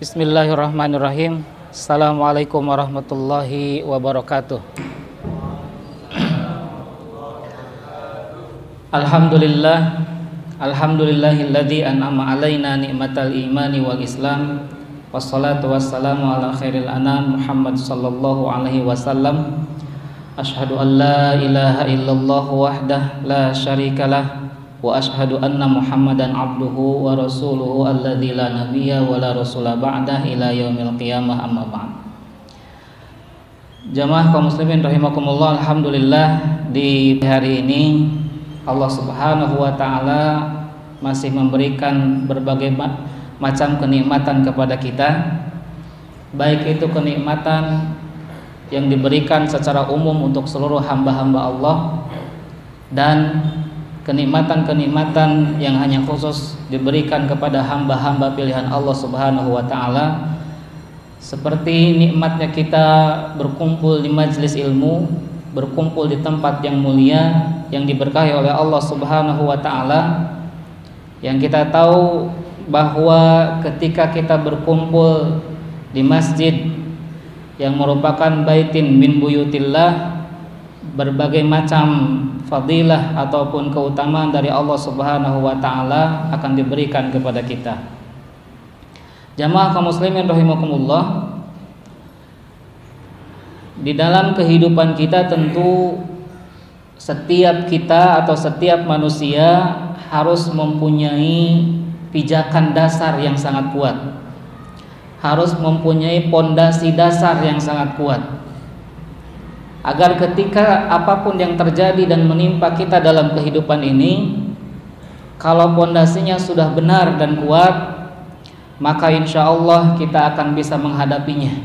Bismillahirrahmanirrahim. Assalamualaikum warahmatullahi wabarakatuh. Alhamdulillahilladzi an'ama alaina ni'matal imani wal islam. Wassalatu wassalamu ala khairil anam Muhammad sallallahu alaihi wasallam. Asyhadu an la ilaha illallah wahdah la syarikalah wa asyhadu anna Muhammadan abduhu wa rasuluhu alladzi la nabiyya wa la rasula ba'dah ila yaumil qiyamah, amma ba'd. Jamaah kaum muslimin rahimakumullah, alhamdulillah di hari ini Allah Subhanahu wa taala masih memberikan berbagai macam kenikmatan kepada kita, baik itu kenikmatan yang diberikan secara umum untuk seluruh hamba-hamba Allah dan kenikmatan-kenikmatan yang hanya khusus diberikan kepada hamba-hamba pilihan Allah Subhanahu wa taala, seperti nikmatnya kita berkumpul di majelis ilmu, berkumpul di tempat yang mulia yang diberkahi oleh Allah Subhanahu wa taala, yang kita tahu bahwa ketika kita berkumpul di masjid yang merupakan baitin min buyutillah, berbagai macam fadilah ataupun keutamaan dari Allah Subhanahu wa taala akan diberikan kepada kita. Jamaah kaum muslimin rahimakumullah, di dalam kehidupan kita tentu setiap kita atau setiap manusia harus mempunyai pijakan dasar yang sangat kuat, harus mempunyai pondasi dasar yang sangat kuat, agar ketika apapun yang terjadi dan menimpa kita dalam kehidupan ini, kalau pondasinya sudah benar dan kuat, maka insya Allah kita akan bisa menghadapinya.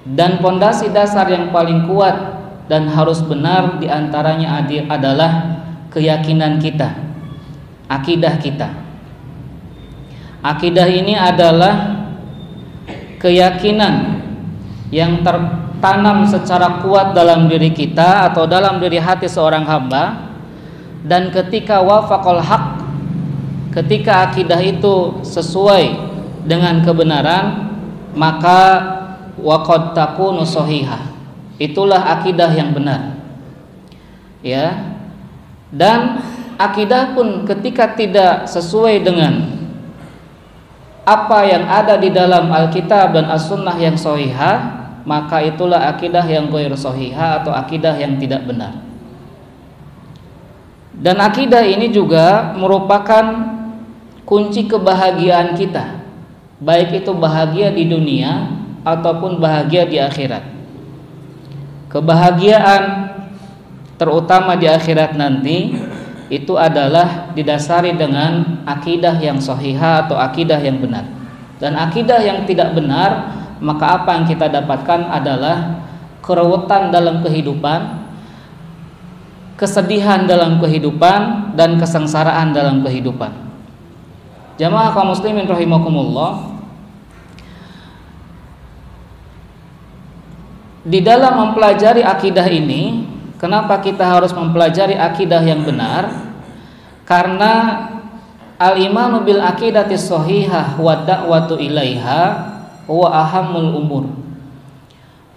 Dan pondasi dasar yang paling kuat dan harus benar diantaranya adalah keyakinan kita, akidah kita. Akidah ini adalah keyakinan yang tanam secara kuat dalam diri kita atau dalam diri hati seorang hamba, dan ketika wafaqal haq, ketika akidah itu sesuai dengan kebenaran, maka waqad takunu shahihah, itulah akidah yang benar, ya. Dan akidah pun ketika tidak sesuai dengan apa yang ada di dalam Alkitab dan As-Sunnah yang shahihah, maka itulah akidah yang ghair shahihah atau akidah yang tidak benar. Dan akidah ini juga merupakan kunci kebahagiaan kita, baik itu bahagia di dunia ataupun bahagia di akhirat. Kebahagiaan terutama di akhirat nanti itu adalah didasari dengan akidah yang shahihah atau akidah yang benar. Dan akidah yang tidak benar, maka apa yang kita dapatkan adalah kerewetan dalam kehidupan, kesedihan dalam kehidupan, dan kesengsaraan dalam kehidupan. Jamaah kaum muslimin rahimakumullah, di dalam mempelajari akidah ini, kenapa kita harus mempelajari akidah yang benar? Karena al-imanu bil aqidati shahihah wa da'watu ilaiha huwa ahammul umur.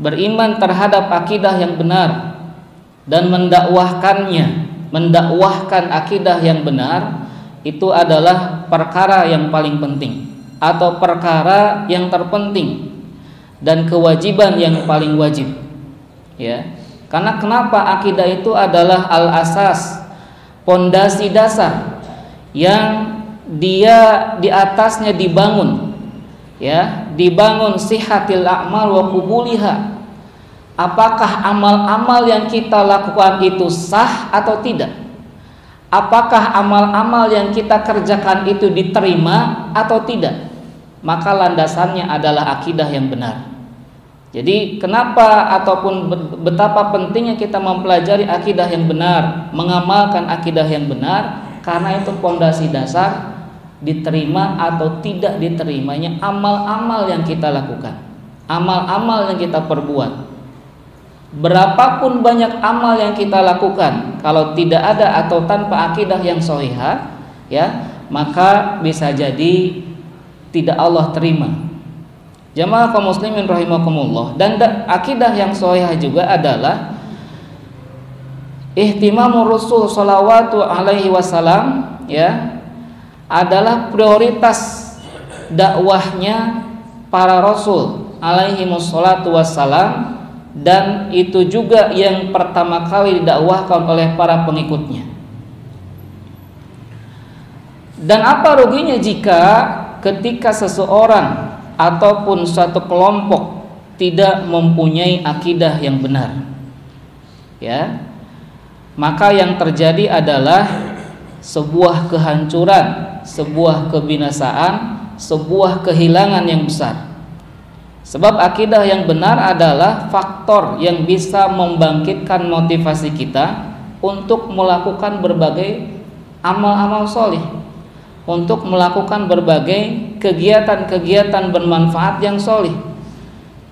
Beriman terhadap akidah yang benar dan mendakwahkan akidah yang benar, itu adalah perkara yang paling penting atau perkara yang terpenting dan kewajiban yang paling wajib, ya. Karena kenapa akidah itu adalah al-asas, pondasi dasar yang dia di atasnya dibangun, ya, dibangun sihatil a'mal wa qubuliha. Apakah amal-amal yang kita lakukan itu sah atau tidak? Apakah amal-amal yang kita kerjakan itu diterima atau tidak? Maka landasannya adalah akidah yang benar. Jadi kenapa ataupun betapa pentingnya kita mempelajari akidah yang benar, mengamalkan akidah yang benar, karena itu pondasi dasar diterima atau tidak diterimanya amal-amal yang kita lakukan, amal-amal yang kita perbuat. Berapapun banyak amal yang kita lakukan, kalau tidak ada atau tanpa akidah yang shahihah, ya, maka bisa jadi tidak Allah terima. Jamaah kaum muslimin rahimakumullah, dan akidah yang sahih juga adalah ihtimamur Rasul shallallahu alaihi wasallam, ya, adalah prioritas dakwahnya para Rasul alaihi wassalatu wassalam, dan itu juga yang pertama kali didakwahkan oleh para pengikutnya. Dan apa ruginya jika ketika seseorang ataupun suatu kelompok tidak mempunyai akidah yang benar, ya, maka yang terjadi adalah sebuah kehancuran, sebuah kebinasaan, sebuah kehilangan yang besar. Sebab akidah yang benar adalah faktor yang bisa membangkitkan motivasi kita untuk melakukan berbagai amal-amal solih, untuk melakukan berbagai kegiatan-kegiatan bermanfaat yang solih.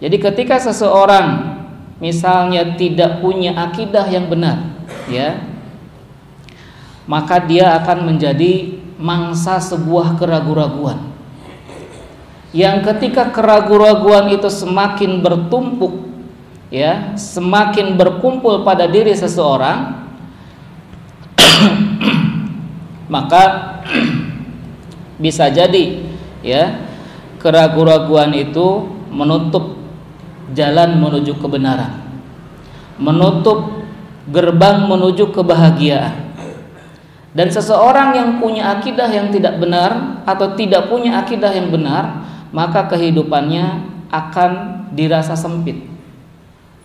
Jadi ketika seseorang misalnya tidak punya akidah yang benar, ya, maka dia akan menjadi mangsa sebuah keraguan-raguan, yang ketika keraguan-raguan itu semakin bertumpuk, ya, semakin berkumpul pada diri seseorang, maka bisa jadi, ya, keraguan-raguan itu menutup jalan menuju kebenaran, menutup gerbang menuju kebahagiaan. Dan seseorang yang punya akidah yang tidak benar atau tidak punya akidah yang benar, maka kehidupannya akan dirasa sempit.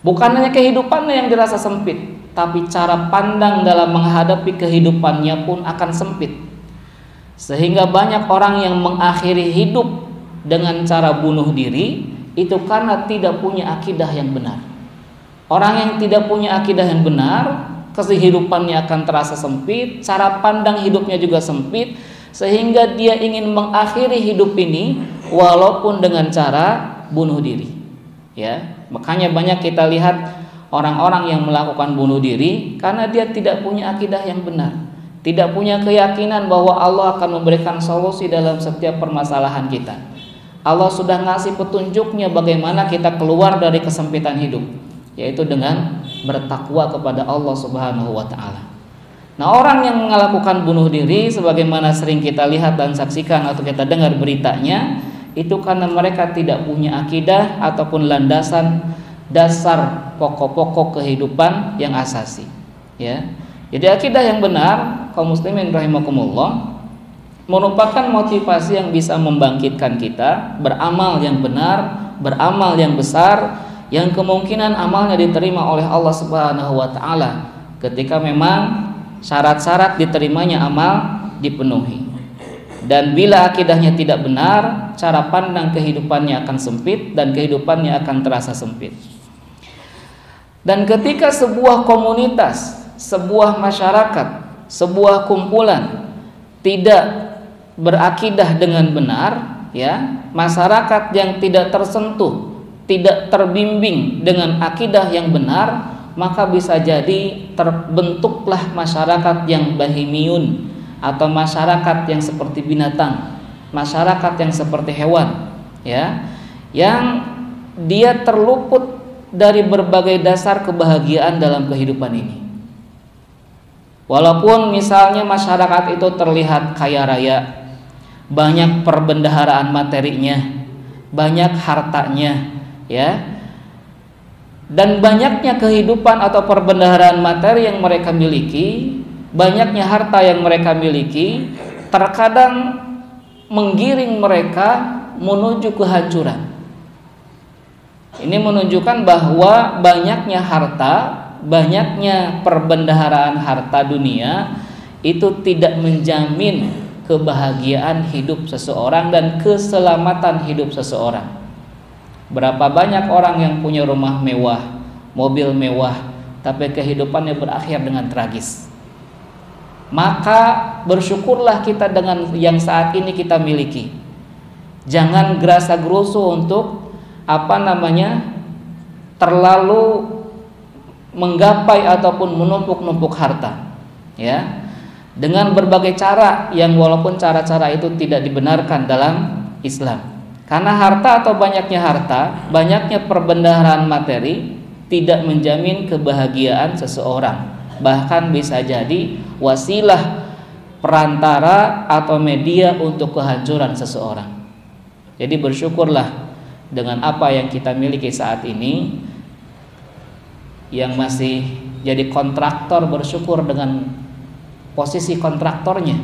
Bukan hanya kehidupannya yang dirasa sempit, tapi cara pandang dalam menghadapi kehidupannya pun akan sempit. Sehingga banyak orang yang mengakhiri hidup dengan cara bunuh diri itu karena tidak punya akidah yang benar. Orang yang tidak punya akidah yang benar, kehidupannya akan terasa sempit, cara pandang hidupnya juga sempit, sehingga dia ingin mengakhiri hidup ini walaupun dengan cara bunuh diri, ya. Makanya banyak kita lihat orang-orang yang melakukan bunuh diri karena dia tidak punya akidah yang benar, tidak punya keyakinan bahwa Allah akan memberikan solusi dalam setiap permasalahan kita. Allah sudah ngasih petunjuknya bagaimana kita keluar dari kesempitan hidup, yaitu dengan bertakwa kepada Allah Subhanahu wa taala. Nah, orang yang melakukan bunuh diri sebagaimana sering kita lihat dan saksikan atau kita dengar beritanya, itu karena mereka tidak punya akidah ataupun landasan dasar pokok-pokok kehidupan yang asasi, ya. Jadi akidah yang benar, kaum muslimin rahimakumullah, merupakan motivasi yang bisa membangkitkan kita beramal yang benar, beramal yang besar, yang kemungkinan amalnya diterima oleh Allah Subhanahu wa taala ketika memang syarat-syarat diterimanya amal dipenuhi. Dan bila akidahnya tidak benar, cara pandang kehidupannya akan sempit dan kehidupannya akan terasa sempit. Dan ketika sebuah komunitas, sebuah masyarakat, sebuah kumpulan tidak berakidah dengan benar, ya, masyarakat yang tidak tersentuh, tidak terbimbing dengan akidah yang benar, maka bisa jadi terbentuklah masyarakat yang bahimiyun atau masyarakat yang seperti binatang, masyarakat yang seperti hewan, ya, yang dia terluput dari berbagai dasar kebahagiaan dalam kehidupan ini. Walaupun misalnya masyarakat itu terlihat kaya raya, banyak perbendaharaan materinya, banyak hartanya, ya, dan banyaknya kehidupan atau perbendaharaan materi yang mereka miliki, banyaknya harta yang mereka miliki, terkadang menggiring mereka menuju kehancuran. Ini menunjukkan bahwa banyaknya harta, banyaknya perbendaharaan harta dunia itu tidak menjamin kebahagiaan hidup seseorang dan keselamatan hidup seseorang. Berapa banyak orang yang punya rumah mewah, mobil mewah, tapi kehidupannya berakhir dengan tragis. Maka bersyukurlah kita dengan yang saat ini kita miliki. Jangan gerasa-gerusu untuk terlalu menggapai ataupun menumpuk-numpuk harta, ya, dengan berbagai cara yang walaupun cara-cara itu tidak dibenarkan dalam Islam. Karena harta atau banyaknya harta, banyaknya perbendaharaan materi tidak menjamin kebahagiaan seseorang. Bahkan bisa jadi wasilah perantara atau media untuk kehancuran seseorang. Jadi bersyukurlah dengan apa yang kita miliki saat ini. Yang masih jadi kontraktor bersyukur dengan posisi kontraktornya,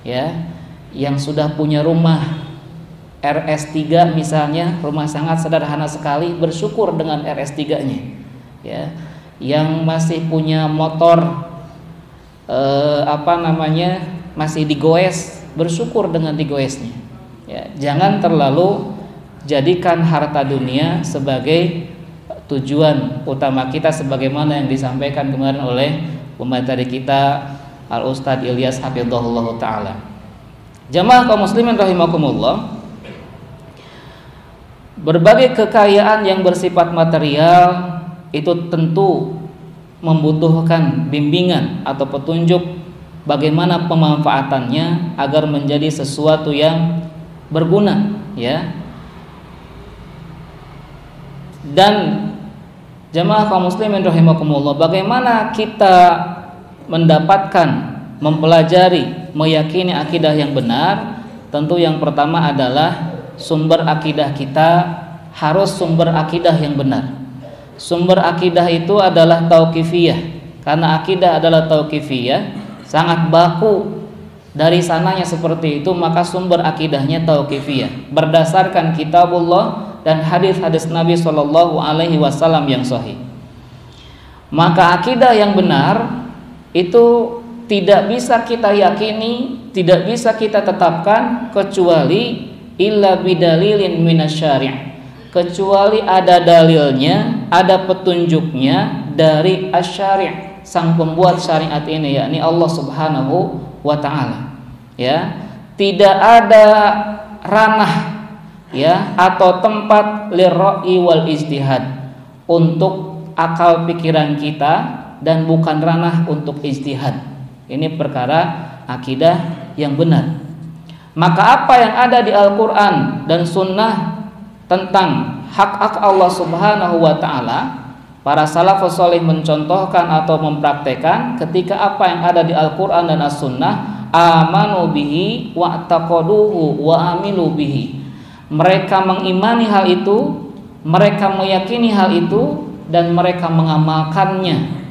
ya, yang sudah punya rumah RS3 misalnya, rumah sangat sederhana sekali, bersyukur dengan RS3-nya, ya. Yang masih punya motor masih digoes, bersyukur dengan digoesnya, ya. Jangan terlalu jadikan harta dunia sebagai tujuan utama kita, sebagaimana yang disampaikan kemarin oleh pemateri kita Al Ustadz Ilyas hafizahullah taala. Jamaah kaum muslimin rahimakumullah, berbagai kekayaan yang bersifat material itu tentu membutuhkan bimbingan atau petunjuk bagaimana pemanfaatannya agar menjadi sesuatu yang berguna, ya. Dan jamaah kaum muslimin rahimakumullah, bagaimana kita mendapatkan, mempelajari, meyakini akidah yang benar? Tentu yang pertama adalah sumber akidah kita harus sumber akidah yang benar. Sumber akidah itu adalah tauqifiyah. Karena akidah adalah tauqifiyah, sangat baku dari sananya seperti itu, maka sumber akidahnya tauqifiyah berdasarkan kitabullah dan hadis-hadis Nabi Shallallahu Alaihi Wasallam yang sahih. Maka akidah yang benar itu tidak bisa kita yakini, tidak bisa kita tetapkan kecuali illa bidalilin minasyari', kecuali ada dalilnya, ada petunjuknya dari asyari', sang pembuat syariat ini, yakni Allah Subhanahu wa taala. Ya, tidak ada ranah, ya, atau tempat lirra'i wal ijtihad, untuk akal pikiran kita, dan bukan ranah untuk ijtihad. Ini perkara akidah yang benar. Maka apa yang ada di Al-Quran dan Sunnah tentang hak-hak Allah Subhanahu wa ta'ala, para salafus salih mencontohkan atau mempraktekan ketika apa yang ada di Al-Quran dan As-Sunnah, amanu bihi wa'taqaduhu wa amilu bihi. Mereka mengimani hal itu, mereka meyakini hal itu, dan mereka mengamalkannya.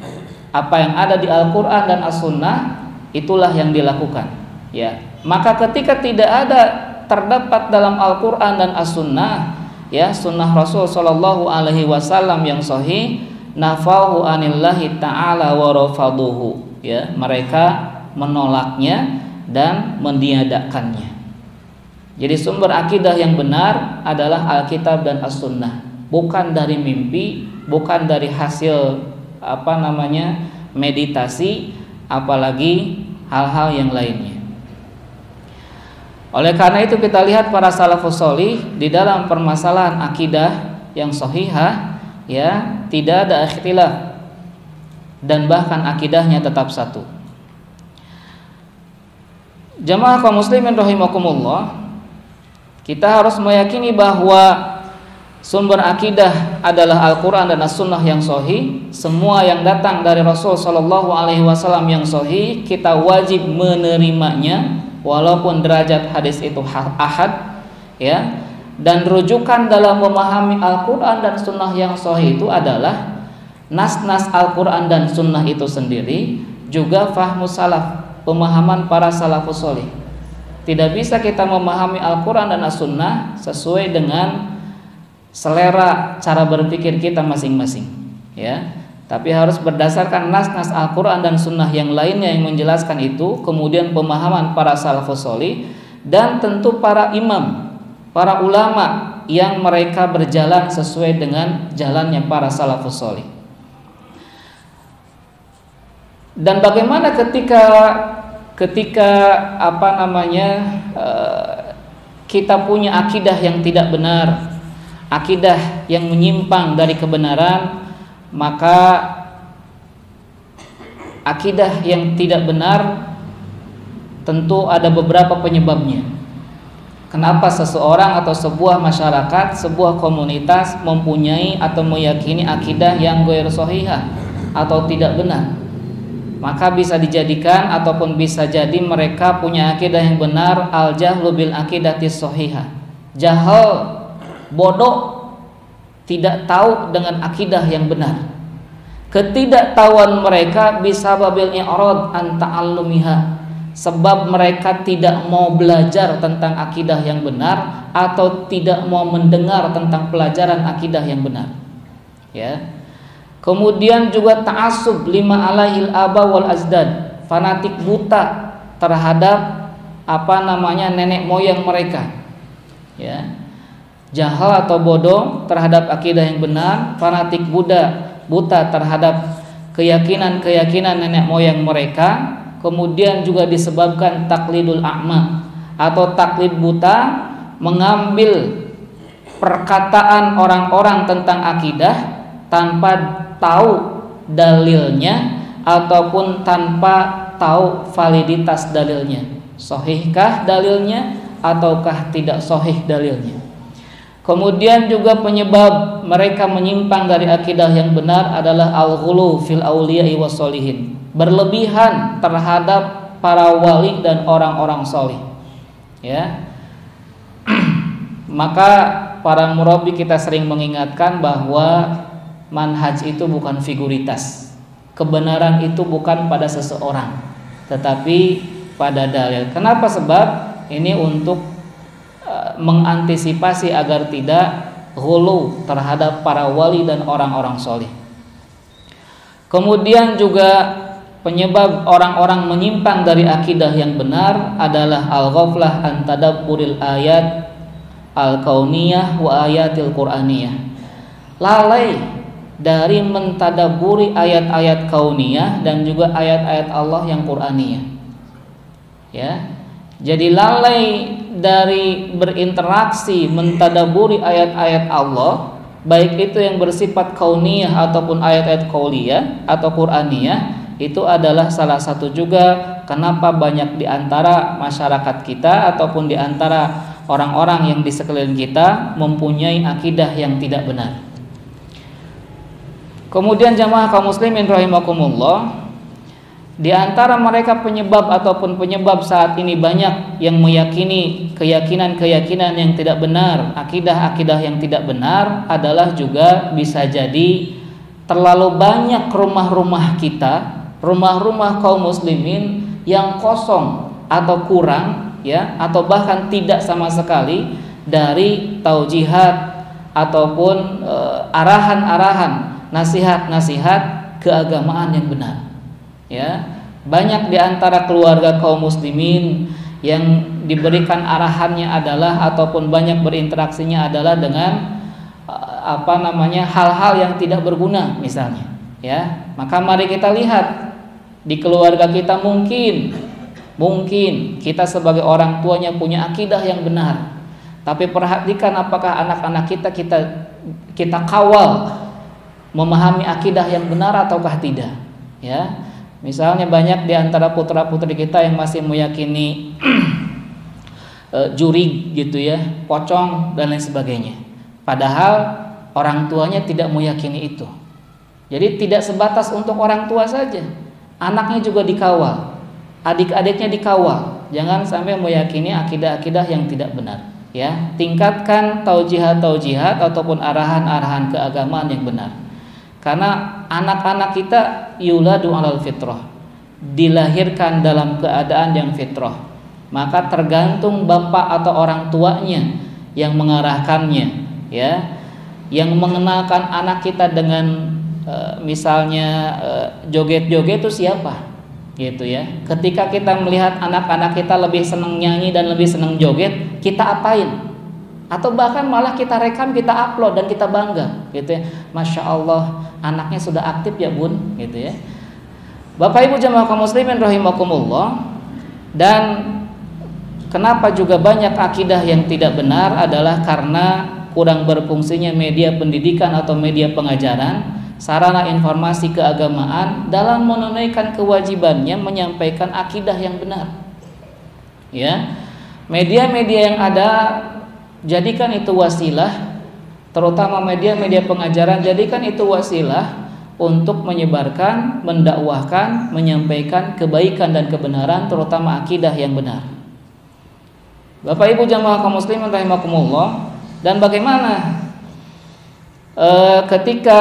Apa yang ada di Al-Quran dan As-Sunnah, itulah yang dilakukan, ya. Maka ketika tidak ada terdapat dalam Al-Quran dan As-Sunnah, ya, Sunnah Rasul Shallallahu Alaihi Wasallam yang sahih, nafahu anillahi ta'ala wa rafaduhu, ya, mereka menolaknya dan meniadakannya. Jadi sumber akidah yang benar adalah Alkitab dan As-Sunnah, bukan dari mimpi, bukan dari hasil meditasi, apalagi hal-hal yang lainnya. Oleh karena itu kita lihat para salafus sholih di dalam permasalahan akidah yang sahihah, ya, tidak ada ikhtilaf dan bahkan akidahnya tetap satu. Jamaah kaum muslimin rahimakumullah, kita harus meyakini bahwa sumber akidah adalah Al-Quran dan As-Sunnah yang sahih. Semua yang datang dari Rasul Shallallahu Alaihi Wasallam yang sahih, kita wajib menerimanya, walaupun derajat hadis itu ahad, ya. Dan rujukan dalam memahami Al-Quran dan Sunnah yang sahih itu adalah nas-nas Al-Quran dan Sunnah itu sendiri, juga fahmu salaf, pemahaman para salafus sholih. Tidak bisa kita memahami Al-Quran dan As-Sunnah sesuai dengan selera cara berpikir kita masing-masing, ya. Tapi harus berdasarkan nas-nas Al-Quran dan Sunnah yang lainnya yang menjelaskan itu, kemudian pemahaman para salafus sholih, dan tentu para imam, para ulama yang mereka berjalan sesuai dengan jalannya para salafus sholih. Dan bagaimana ketika kita punya akidah yang tidak benar, akidah yang menyimpang dari kebenaran, maka akidah yang tidak benar tentu ada beberapa penyebabnya. kenapa seseorang atau sebuah masyarakat, sebuah komunitas mempunyai atau meyakini akidah yang ghair shahihah atau tidak benar. Maka bisa dijadikan ataupun bisa jadi mereka punya akidah yang benar, al-jahlu bil aqidatis shahihah. Jahal, bodoh, tidak tahu dengan akidah yang benar. Ketidaktahuan mereka bisa babil i'rad an ta'allumiha, sebab mereka tidak mau belajar tentang akidah yang benar atau tidak mau mendengar tentang pelajaran akidah yang benar. Ya. Kemudian juga ta'assub lima alaihil aba wal azdad, fanatik buta terhadap nenek moyang mereka. Ya. Jahal atau bodoh terhadap akidah yang benar, fanatik buta terhadap keyakinan nenek moyang mereka. Kemudian juga disebabkan taklidul a'ma atau taklid buta, mengambil perkataan orang-orang tentang akidah tanpa tahu dalilnya ataupun tanpa tahu validitas dalilnya, sahihkah dalilnya ataukah tidak sahih dalilnya. Kemudian juga penyebab mereka menyimpang dari akidah yang benar adalah al-ghulu fil auliya'i was sholihin, berlebihan terhadap para wali dan orang-orang solih. Ya. Maka para murabbi kita sering mengingatkan bahwa manhaj itu bukan figuritas. Kebenaran itu bukan pada seseorang, tetapi pada dalil. Kenapa? Sebab ini untuk mengantisipasi agar tidak ghulu terhadap para wali dan orang-orang soleh. Kemudian juga penyebab orang-orang menyimpang dari akidah yang benar adalah al-ghaflah an tadabburil ayat al-kauniyah wa ayatil qur'aniyah, lalai dari mentadaburi ayat-ayat kauniyah dan juga ayat-ayat Allah yang qur'aniyah. Ya. Jadi lalai dari berinteraksi mentadaburi ayat-ayat Allah, baik itu yang bersifat kauniyah ataupun ayat-ayat qauliyah atau qur'aniyah, itu adalah salah satu juga kenapa banyak di antara masyarakat kita ataupun di antara orang-orang yang di sekeliling kita mempunyai akidah yang tidak benar. Kemudian jamaah kaum muslimin rahimakumullah, di antara mereka penyebab ataupun penyebab saat ini banyak yang meyakini keyakinan-keyakinan yang tidak benar, akidah-akidah yang tidak benar adalah juga bisa jadi terlalu banyak rumah-rumah kita, rumah-rumah kaum muslimin yang kosong atau kurang, ya, atau bahkan tidak sama sekali dari taujihat ataupun arahan-arahan, nasihat-nasihat keagamaan yang benar. Ya, banyak di antara keluarga kaum muslimin yang diberikan arahannya adalah ataupun banyak berinteraksinya adalah dengan hal-hal yang tidak berguna misalnya. Ya, maka mari kita lihat di keluarga kita, mungkin kita sebagai orang tuanya punya akidah yang benar, tapi perhatikan apakah anak-anak kita kawal memahami akidah yang benar ataukah tidak. Ya. Misalnya banyak di antara putra-putri kita yang masih meyakini jurig gitu ya, pocong dan lain sebagainya. Padahal orang tuanya tidak meyakini itu. Jadi tidak sebatas untuk orang tua saja, anaknya juga dikawal, adik-adiknya dikawal. Jangan sampai meyakini akidah-akidah yang tidak benar. Ya, tingkatkan taujihat-taujihat ataupun arahan-arahan keagamaan yang benar. Karena anak-anak kita yuladu alal fitrah, dilahirkan dalam keadaan yang fitrah. Maka tergantung bapak atau orang tuanya yang mengarahkannya, ya, yang mengenalkan anak kita dengan misalnya joget-joget itu siapa, gitu ya. Ketika kita melihat anak-anak kita lebih senang nyanyi dan lebih senang joget, kita apain? Atau bahkan malah kita rekam, kita upload dan kita bangga, gitu ya. Masya Allah, anaknya sudah aktif ya bun, gitu ya. Bapak ibu jamaah kaum muslimin rahimakumullah. Dan kenapa juga banyak akidah yang tidak benar adalah karena kurang berfungsinya media pendidikan atau media pengajaran, sarana informasi keagamaan dalam menunaikan kewajibannya menyampaikan akidah yang benar. Ya. Media-media yang ada, jadikan itu wasilah, terutama media-media pengajaran, jadikan itu wasilah untuk menyebarkan, mendakwahkan, menyampaikan kebaikan dan kebenaran, terutama akidah yang benar. Bapak Ibu jamaah kaum muslimin rahimakumullah. Dan bagaimana ketika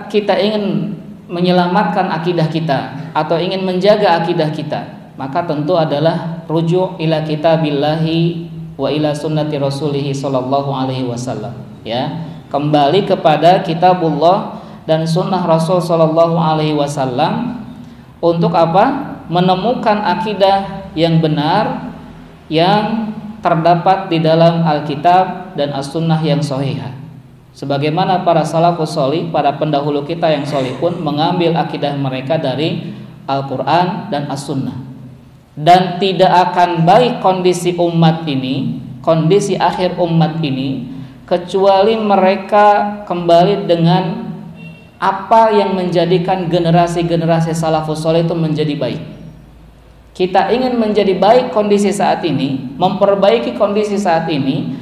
kita ingin menyelamatkan akidah kita atau ingin menjaga akidah kita, maka tentu adalah rujuk ila kitabillahi wa ila sunnati rasulih sallallahu alaihi wasallam, ya, kembali kepada kitabullah dan sunnah Rasul sallallahu alaihi wasallam untuk apa? Menemukan akidah yang benar yang terdapat di dalam Alkitab dan As-Sunnah yang sahihah. Sebagaimana para salafus sholih, para pendahulu kita yang sholih pun mengambil akidah mereka dari Al-Quran dan As-Sunnah. Dan tidak akan baik kondisi umat ini, kondisi akhir umat ini, kecuali mereka kembali dengan apa yang menjadikan generasi-generasi salafus sholih itu menjadi baik. Kita ingin menjadi baik kondisi saat ini, memperbaiki kondisi saat ini,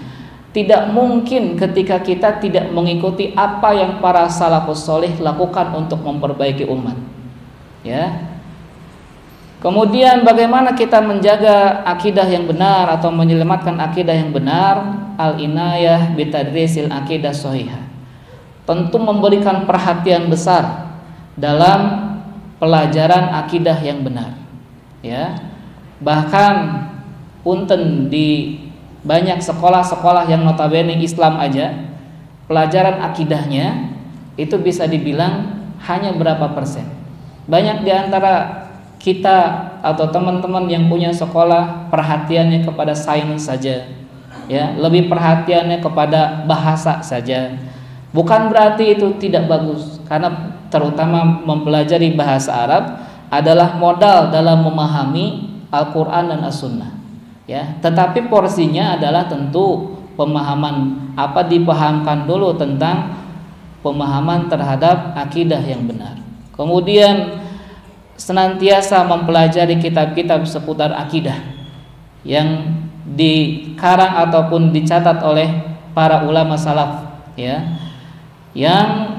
tidak mungkin ketika kita tidak mengikuti apa yang para salafus sholih lakukan untuk memperbaiki umat, ya. Kemudian bagaimana kita menjaga akidah yang benar atau menyelamatkan akidah yang benar? Al-inayah bitadrisil akidah shahihah. Tentu memberikan perhatian besar dalam pelajaran akidah yang benar, ya. Bahkan punten di banyak sekolah-sekolah yang notabene Islam aja, pelajaran akidahnya itu bisa dibilang hanya berapa persen. Banyak di antara kita atau teman-teman yang punya sekolah perhatiannya kepada sains saja, ya, lebih perhatiannya kepada bahasa saja. Bukan berarti itu tidak bagus, karena terutama mempelajari bahasa Arab adalah modal dalam memahami Al-Quran dan As-Sunnah, ya. Tetapi porsinya adalah tentu pemahaman, apa dipahamkan dulu tentang pemahaman terhadap akidah yang benar. Kemudian senantiasa mempelajari kitab-kitab seputar akidah yang dikarang ataupun dicatat oleh para ulama salaf, ya. Yang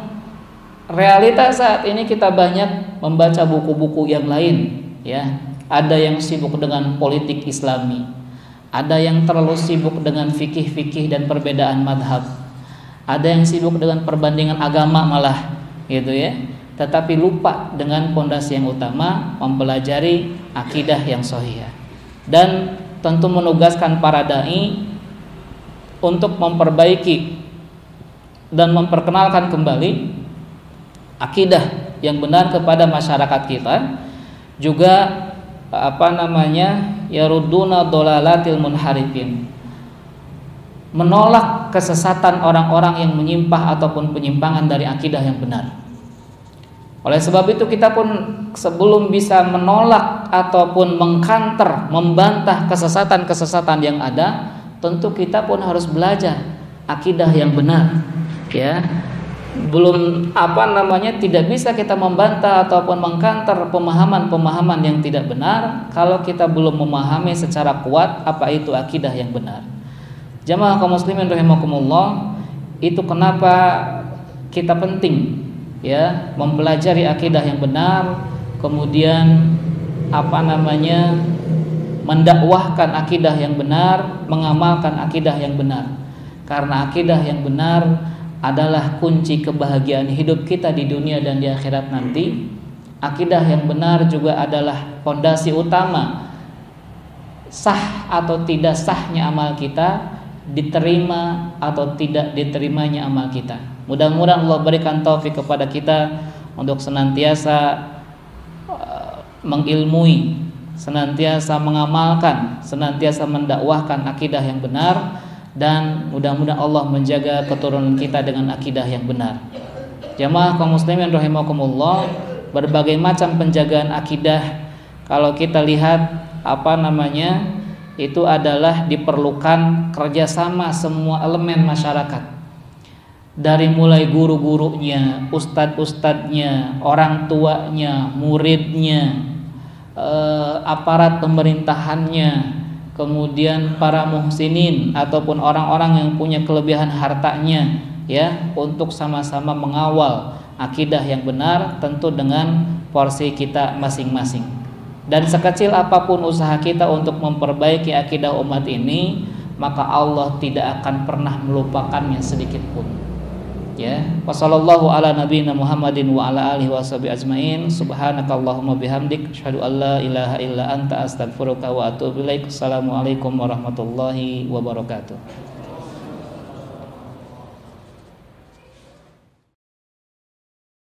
realitas saat ini kita banyak membaca buku-buku yang lain, ya. Ada yang sibuk dengan politik Islami, ada yang terlalu sibuk dengan fikih-fikih dan perbedaan madhab, ada yang sibuk dengan perbandingan agama malah, gitu ya. Tetapi lupa dengan pondasi yang utama, mempelajari akidah yang sahih. Dan tentu menugaskan para dai untuk memperbaiki dan memperkenalkan kembali akidah yang benar kepada masyarakat kita. Juga yarudduna dolalatil munharifin, menolak kesesatan orang-orang yang menyimpang ataupun penyimpangan dari akidah yang benar. Oleh sebab itu kita pun sebelum bisa menolak ataupun mengkanter, membantah kesesatan-kesesatan yang ada, tentu kita pun harus belajar akidah yang benar, ya. Belum tidak bisa kita membantah ataupun mengkanter pemahaman-pemahaman yang tidak benar kalau kita belum memahami secara kuat apa itu akidah yang benar. Jamaah kaum muslimin rahimakumullah, itu kenapa kita penting, ya, mempelajari akidah yang benar, kemudian mendakwahkan akidah yang benar, mengamalkan akidah yang benar. Karena akidah yang benar adalah kunci kebahagiaan hidup kita di dunia dan di akhirat nanti. Akidah yang benar juga adalah fondasi utama sah atau tidak sahnya amal kita, diterima atau tidak diterimanya amal kita. Mudah-mudahan Allah berikan taufik kepada kita untuk senantiasa mengilmui, senantiasa mengamalkan, senantiasa mendakwahkan akidah yang benar, dan mudah-mudahan Allah menjaga keturunan kita dengan akidah yang benar. Jamaah kaum muslimin rahimakumullah, berbagai macam penjagaan akidah kalau kita lihat itu adalah diperlukan kerjasama semua elemen masyarakat, dari mulai guru-gurunya, ustadz-ustadznya, orang tuanya, muridnya, aparat pemerintahannya, kemudian para muhsinin ataupun orang-orang yang punya kelebihan hartanya, ya, untuk sama-sama mengawal akidah yang benar, tentu dengan porsi kita masing-masing. Dan sekecil apapun usaha kita untuk memperbaiki akidah umat ini, maka Allah tidak akan pernah melupakannya sedikit pun. Ya, wassallallahu ala nabiyina Muhammadin wa ala alihi washabihi ajmain. Subhanakallahumma bihamdik, asyhadu an la ilaha illa anta, astaghfiruka wa atubu ilaik. Assalamualaikum warahmatullahi wabarakatuh.